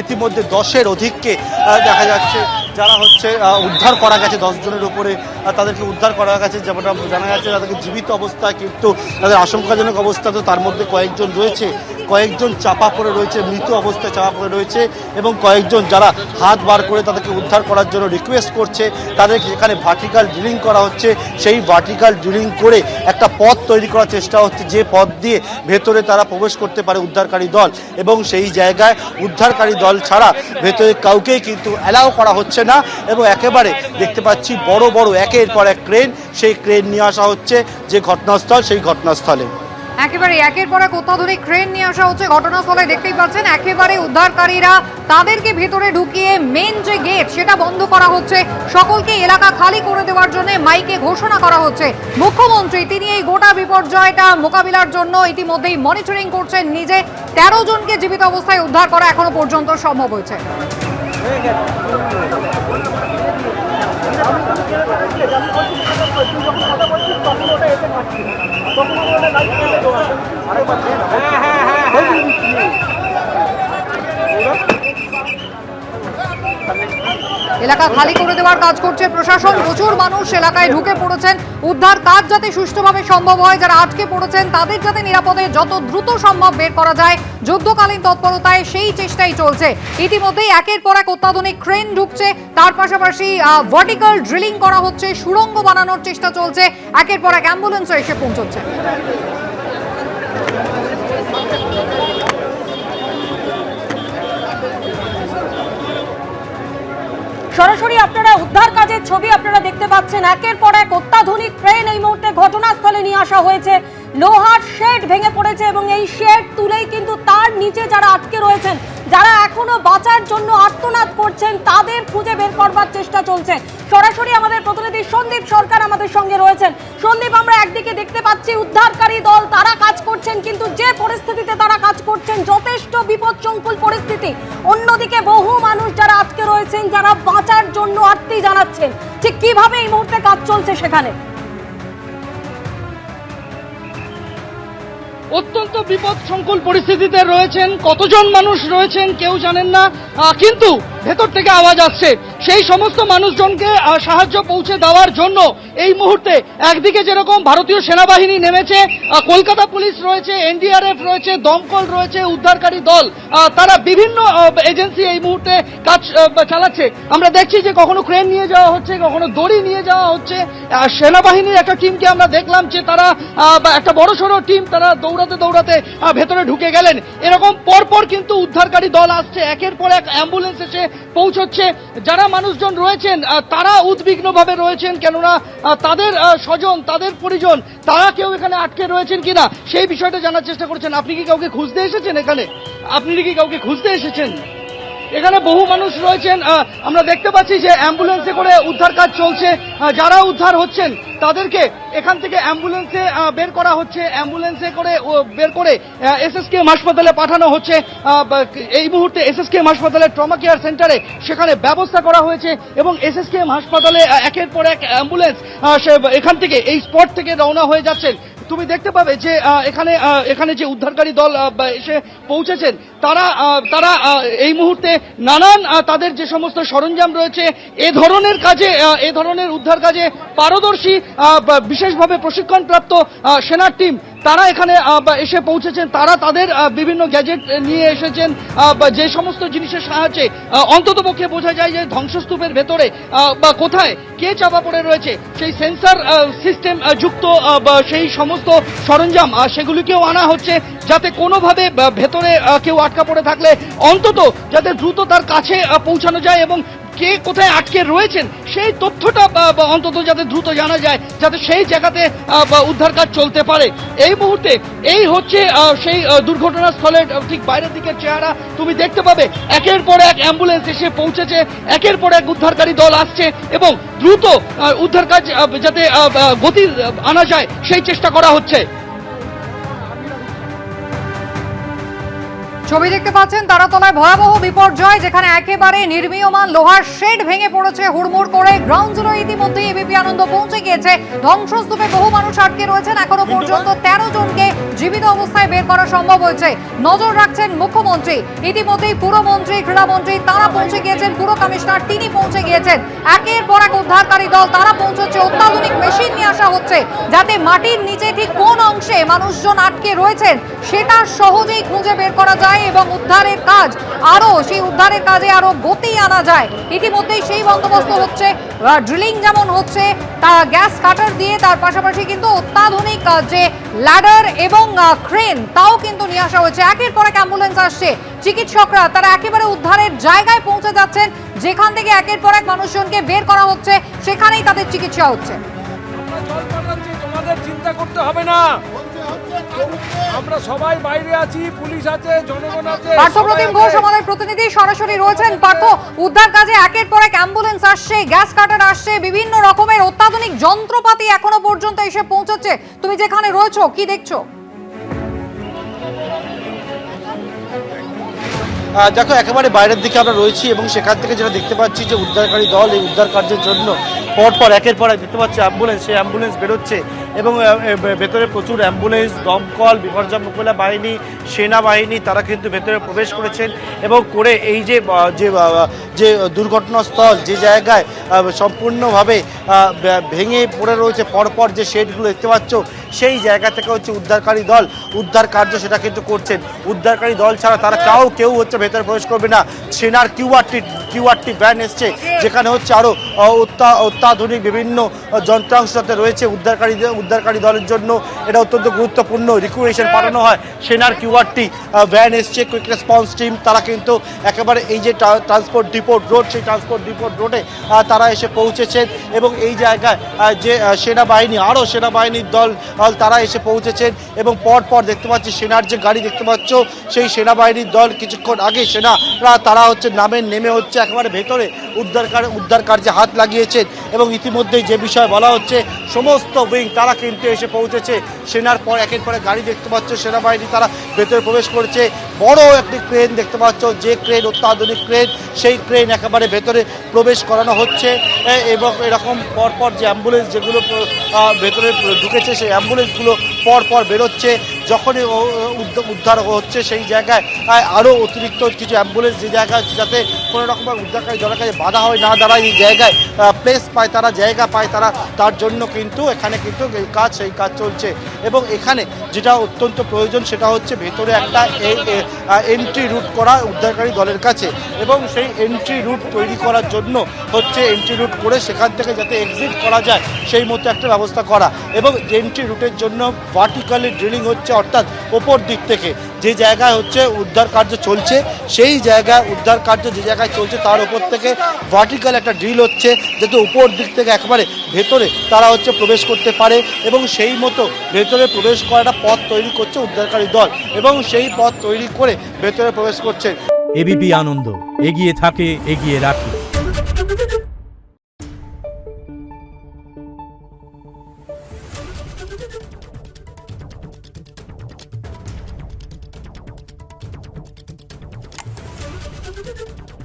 ইতিমধ্যে 10-এর অধিককে দেখা যাচ্ছে যারা হচ্ছে উদ্ধার করা গেছে। 10 জনের উপরে তাদেরকে উদ্ধার করা গেছে, যেমনটা জানা যাচ্ছে তাদেরকে জীবিত অবস্থায়, কিন্তু তাদের আশঙ্কাজনক অবস্থা তো তার মধ্যে কয়েকজন রয়েছে, কয়েকজন চাপা পড়ে রয়েছে, মৃত অবস্থায় চাপা পড়ে রয়েছে, এবং কয়েকজন যারা হাত বার করে তাদেরকে উদ্ধার করার জন্য রিকোয়েস্ট করছে। তাদেরকে যেখানে ভার্টিক্যাল ড্রিলিং করা হচ্ছে, সেই ভার্টিক্যাল ড্রিলিং করে একটা পথ তৈরি করার চেষ্টা হচ্ছে, যে পথ দিয়ে ভেতরে তারা প্রবেশ করতে পারে উদ্ধারকারী দল, এবং সেই জায়গায় উদ্ধারকারী দল ছাড়া ভেতরে কাউকেই কিন্তু অ্যালাউ করা হচ্ছে না। এবং একেবারে দেখতে পাচ্ছি বড় বড় একের পর এক ক্রেন, সেই ক্রেন নিয়ে আসা হচ্ছে যে ঘটনাস্থল, সেই ঘটনাস্থলে একেবারে একের পর এক অত্যাধুনিক ক্রেন নিয়ে আসা হচ্ছে ঘটনাস্থলে। দেখতেই পাচ্ছেন একেবারে উদ্ধারকারীরা তাদেরকে ভেতরে ঢুকিয়ে মেন যে গেট সেটা বন্ধ করা হচ্ছে, সকলকে এলাকা খালি করে দেওয়ার জন্য মাইকে ঘোষণা করা হচ্ছে। মুখ্যমন্ত্রী তিনি এই গোটা বিপর্যয়টা মোকাবিলার জন্য ইতিমধ্যেই মনিটরিং করছেন নিজে। 13 জনকে জীবিত অবস্থায় উদ্ধার করা এখনো পর্যন্ত সম্ভব হয়েছে। এলাকা খালি করে দেওয়ার কাজ করছে প্রশাসন। প্রচুর মানুষ এলাকায় ঢুকে পড়েছেন। উদ্ধার কাজ যাতে সুষ্ঠুভাবে সম্ভব হয়, যারা আটকে পড়েছেন তাদের যাতে নিরাপদে যত দ্রুত সম্ভব বের করা যায়, যুদ্ধকালীন তৎপরতায় সেই চেষ্টাই চলছে। ইতিমধ্যেই একের পর এক অত্যাধুনিক ক্রেন ঢুকছে, তার পাশাপাশি ভার্টিক্যাল ড্রিলিং করা হচ্ছে, সুড়ঙ্গ বানানোর চেষ্টা চলছে, একের পর এক অ্যাম্বুলেন্সও এসে পৌঁছচ্ছে। সরাসরি আপনারা উদ্ধার কাজের ছবি আপনারা দেখতে পাচ্ছেন। একের পর এক অত্যাধুনিক ক্রেন এই মুহূর্তে ঘটনাস্থলে নিয়ে আসা হয়েছে। লোহার শেড ভেঙে পড়েছে এবং এই শেড তুলেই কিন্তু তার নিচে যারা আটকে রয়েছেন, যারা এখনো বাঁচার জন্য আর্তনাদ করছেন, তাদের খুঁজে বের করবার চেষ্টা চলছে। সরাসরি আমাদের প্রতিনিধি সন্দীপ সরকার আমাদের সঙ্গে রয়েছেন। সন্দীপ, আমরা একদিকে দেখতে পাচ্ছি উদ্ধারকারী দল তারা কাজ করছেন, কিন্তু যে পরিস্থিতিতে তারা কাজ করছেন যথেষ্ট বিপদসংকুল পরিস্থিতি। অন্যদিকে বহু মানুষ যারা আটকে রয়েছেন, যারা বাঁচার জন্য আর্তি জানাচ্ছেন, ঠিক কিভাবে এই মুহূর্তে কাজ চলছে সেখানে? অত্যন্ত বিপদ সংকুল পরিস্থিতিতে রয়েছেন, কতজন মানুষ রয়েছেন কেউ জানেন না, কিন্তু ভেতর থেকে আওয়াজ আসছে। সেই সমস্ত মানুষজনকে সাহায্য পৌঁছে দেওয়ার জন্য এই মুহূর্তে একদিকে যেরকম ভারতীয় সেনাবাহিনী নেমেছে, কলকাতা পুলিশ রয়েছে, এনডিআরএফ রয়েছে, দমকল রয়েছে, উদ্ধারকারী দল, তারা বিভিন্ন এজেন্সি এই মুহূর্তে কাজ চালাচ্ছে। আমরা দেখছি যে কখনো ক্রেন নিয়ে যাওয়া হচ্ছে, কখনো দড়ি নিয়ে যাওয়া হচ্ছে। সেনাবাহিনীর একটা টিমকে আমরা দেখলাম যে তারা একটা বড়সড় টিম, তারা দৌড়াতে দৌড়াতে ভেতরে ঢুকে গেলেন। এরকম পরপর কিন্তু উদ্ধারকারী দল আসছে, একের পর এক অ্যাম্বুলেন্স এসে পৌঁছচ্ছে। যারা মানুষজন রয়েছেন তারা উদ্বিগ্নভাবে রয়েছেন, কেননা তাদের স্বজন, তাদের পরিজন, তারা কেউ এখানে আটকে রয়েছেন কিনা সেই বিষয়টা জানার চেষ্টা করছেন। আপনি কি কাউকে খুঁজতে এসেছেন এখানে? আপনি কি কাউকে খুঁজতে এসেছেন? এখানে বহু মানুষ রয়েছেন। আমরা দেখতে পাচ্ছি যে অ্যাম্বুলেন্সে করে উদ্ধার কাজ চলছে। যারা উদ্ধার হচ্ছেন তাদেরকে এখান থেকে অ্যাম্বুলেন্সে বের করা হচ্ছে, অ্যাম্বুলেন্সে করে বের করে এসএসকেএম হাসপাতালে পাঠানো হচ্ছে। এই মুহূর্তে এসএসকেএম হাসপাতালের ট্রমা কেয়ার সেন্টারে সেখানে ব্যবস্থা করা হয়েছে, এবং এসএসকেএম হাসপাতালে একের পর এক অ্যাম্বুলেন্স এখান থেকে এই স্পট থেকে রওনা হয়ে যাচ্ছেন। তুমি দেখতে পাবে যে এখানে যে উদ্ধারকারী দল এসে পৌঁছেছেন, তারা এই মুহূর্তে নানান তাদের যে সমস্ত সরঞ্জাম রয়েছে, এ ধরনের উদ্ধার কাজে পারদর্শী বিশেষভাবে প্রশিক্ষণপ্রাপ্ত সেনার টিম তারা এখানে এসে পৌঁছেছেন। তারা তাদের বিভিন্ন গ্যাজেট নিয়ে এসেছেন, যে সমস্ত জিনিসের সাহায্যে অন্ততপক্ষে বোঝা যায় যে ধ্বংসস্তূপের ভেতরে বা কোথায় কে চাপা পড়ে রয়েছে, সেই সেন্সার সিস্টেম যুক্ত সেই সমস্ত সরঞ্জাম সেগুলিকেও আনা হচ্ছে, যাতে কোনোভাবে ভেতরে কেউ আটকা পড়ে থাকলে অন্তত যাতে দ্রুত তার কাছে পৌঁছানো যায়, এবং কে কোথায় আটকে রয়েছেন সেই তথ্যটা অন্তত যাতে দ্রুত জানা যায়, যাতে সেই জায়গাতে উদ্ধার কাজ চলতে পারে। এই মুহূর্তে এই হচ্ছে সেই দুর্ঘটনাস্থলের ঠিক বাইরের দিকের চেহারা। তুমি দেখতে পাবে একের পর এক অ্যাম্বুলেন্স এসে পৌঁছেছে, একের পর এক উদ্ধারকারী দল আসছে, এবং দ্রুত উদ্ধার কাজ যাতে গতি আনা যায় সেই চেষ্টা করা হচ্ছে। ছবি দেখতে পাচ্ছেন তারাতলায় ভয়াবহ বিপর্যয়, যেখানে একেবারে নির্মীয়মান লোহার শেড ভেঙে পড়েছে হুড়মুড় করে। গ্রাউন্ড জিরো ইতিমধ্যে এবিপি আনন্দ পৌঁছে গিয়েছে। ধ্বংসস্তূপে বহু মানুষ আটকে রয়েছেন। এখনো পর্যন্ত 13 জনকে জীবিত অবস্থায় বের করা সম্ভব হয়েছে। নজর রাখছেন মুখ্যমন্ত্রী। ইতিমধ্যেই পুরমন্ত্রী, ক্রীড়ামন্ত্রী তারা পৌঁছে গিয়েছেন। পুর কমিশনার তিনি পৌঁছে গিয়েছেন। একের পর এক উদ্ধারকারী দল তারা পৌঁছচ্ছে। অত্যাধুনিক মেশিন নিয়ে আসা হচ্ছে, যাতে মাটির নিচে ঠিক কোন অংশে মানুষজন আটকে রয়েছেন সেটা সহজেই খুঁজে বের করা যায় এবং উদ্ধারের কাজে আরো গতি আনা যায়। ইতিমধ্যেই সেই বন্দোবস্ত হচ্ছে। ড্রিলিং যেমন হচ্ছে, তা গ্যাস কাটার দিয়ে, তার পাশাপাশি কিন্তু অত্যাধুনিক যে ল্যাডার এবং ক্রেন তাও কিন্তু নিয়ে আসা হয়েছে। একের পর এক অ্যাম্বুলেন্স আসছে। চিকিৎসকরা তারা একেবারে উদ্ধারের জায়গায় পৌঁছে যাচ্ছেন, যেখান থেকে একের পর এক মানুষজনকে বের করা হচ্ছে, সেখানেই তাদের চিকিৎসা হচ্ছে। তোমাদের চিন্তা করতে হবে না, আমরা সবাই বাইরে আছি, পুলিশ আছে, জনগণ আছে। পার্থপ্রতিম ঘোষ আমাদের প্রতিনিধি সরাসরি রয়েছেন। পার্থ, উদ্ধার কাজে একের পর এক অ্যাম্বুলেন্স আসছে, গ্যাস কাটার আসছে, বিভিন্ন রকমের অত্যাধুনিক যন্ত্রপাতি এখনো পর্যন্ত এসে পৌঁছচ্ছে। তুমি যেখানে রয়েছো কি দেখছো? দেখো, একেবারে বাইরের দিকে আমরা রয়েছি এবং সেখান থেকে যেটা দেখতে পাচ্ছি যে উদ্ধারকারী দল এই উদ্ধার কার্যের জন্য পরপর একের পর এক দেখতে পাচ্ছি অ্যাম্বুলেন্স, সেই অ্যাম্বুলেন্স বেরোচ্ছে এবং ভেতরে প্রচুর অ্যাম্বুলেন্স, দমকল, বিপর্যয় মোকাবিলা বাহিনী, সেনাবাহিনী তারা কিন্তু ভেতরে প্রবেশ করেছেন এবং করে এই যে দুর্ঘটনাস্থল, যে জায়গায় সম্পূর্ণভাবে ভেঙে পড়ে রয়েছে পরপর যে শেডগুলো দেখতে পাচ্ছ, সেই জায়গা থেকে হচ্ছে উদ্ধারকারী দল উদ্ধার কার্য সেটা কিন্তু করছেন। উদ্ধারকারী দল ছাড়া তারা কেউ হচ্ছে ভেতরে প্রবেশ করবে না। সেনার কিউআরটি ভ্যান এসছে, যেখানে হচ্ছে আরও অত্যাধুনিক বিভিন্ন যন্ত্রাংশ সাথে রয়েছে উদ্ধারকারী দলের জন্য। এটা অত্যন্ত গুরুত্বপূর্ণ। রিকুয়েশন পাঠানো হয়, সেনার কিউআরটি ভ্যান এসছে, কুইক রেসপন্স টিম তারা কিন্তু একেবারে এই যে ট্রান্সপোর্ট ডিপোর্ট রোড, সেই ট্রান্সপোর্ট ডিপোর্ট রোডে তারা এসে পৌঁছেছেন এবং এই জায়গায় যে সেনাবাহিনীর দল তারা এসে পৌঁছেছেন এবং পরপর দেখতে পাচ্ছি সেনার যে গাড়ি দেখতে পাচ্ছ, সেই সেনাবাহিনীর দল কিছুক্ষণ আগে সেনারা তারা হচ্ছে নেমে হচ্ছে একেবারে ভেতরে উদ্ধার কার্যে হাত লাগিয়েছেন এবং ইতিমধ্যেই যে বিষয় বলা হচ্ছে সমস্ত উইং তারা কিন্তু এসে পৌঁছেছে। সেনার পর একের পরে গাড়ি দেখতে পাচ্ছ, সেনাবাহিনী তারা ভেতরে প্রবেশ করেছে। বড় একটি ক্রেন দেখতে পাচ্ছ, যে ক্রেন অত্যাধুনিক ক্রেন, সেই ক্রেন একেবারে ভেতরে প্রবেশ করানো হচ্ছে এবং এরকম পরপর যে অ্যাম্বুলেন্স যেগুলো ভেতরে ঢুকেছে, সেই অ্যাম্বুলেন্সগুলো পরপর বেরোচ্ছে। যখনই উদ্ধার হচ্ছে সেই জায়গায় আরও অতিরিক্ত কিছু অ্যাম্বুলেন্স যে জায়গায় যাতে কোনো রকমের উদ্ধারকারী দলের কাছে বাধা হয় না দাঁড়ায়, এই জায়গায় জায়গা পায় তারা, তার জন্য কিন্তু এখানে কিন্তু সেই কাজ চলছে এবং এখানে যেটা অত্যন্ত প্রয়োজন সেটা হচ্ছে ভেতরে একটা এন্ট্রি রুট করা উদ্ধারকারী দলের কাছে এবং সেই এন্ট্রি রুট তৈরি করার জন্য হচ্ছে এন্ট্রি রুট করে সেখান থেকে যাতে এক্সিট করা যায় সেই মতো একটা ব্যবস্থা করা এবং এন্ট্রি রুটের জন্য ভার্টিক্যালি ড্রিলিং হচ্ছে, অর্থাৎ ওপর দিক থেকে যে জায়গায় হচ্ছে উদ্ধার কার্য চলছে, সেই জায়গায় উদ্ধার কার্য যে জায়গায় চলছে তার উপর থেকে ভার্টিক্যাল একটা ড্রিল হচ্ছে, যাতে উপর দিক থেকে একেবারে ভেতরে তারা হচ্ছে প্রবেশ করতে পারে এবং সেই মতো ভেতরে প্রবেশ করাটা পথ তৈরি করছে উদ্ধারকারী দল এবং সেই পথ তৈরি করে ভেতরে প্রবেশ করছেন। এবিপি আনন্দ, এগিয়ে থাকে, এগিয়ে রাখে। Thank you.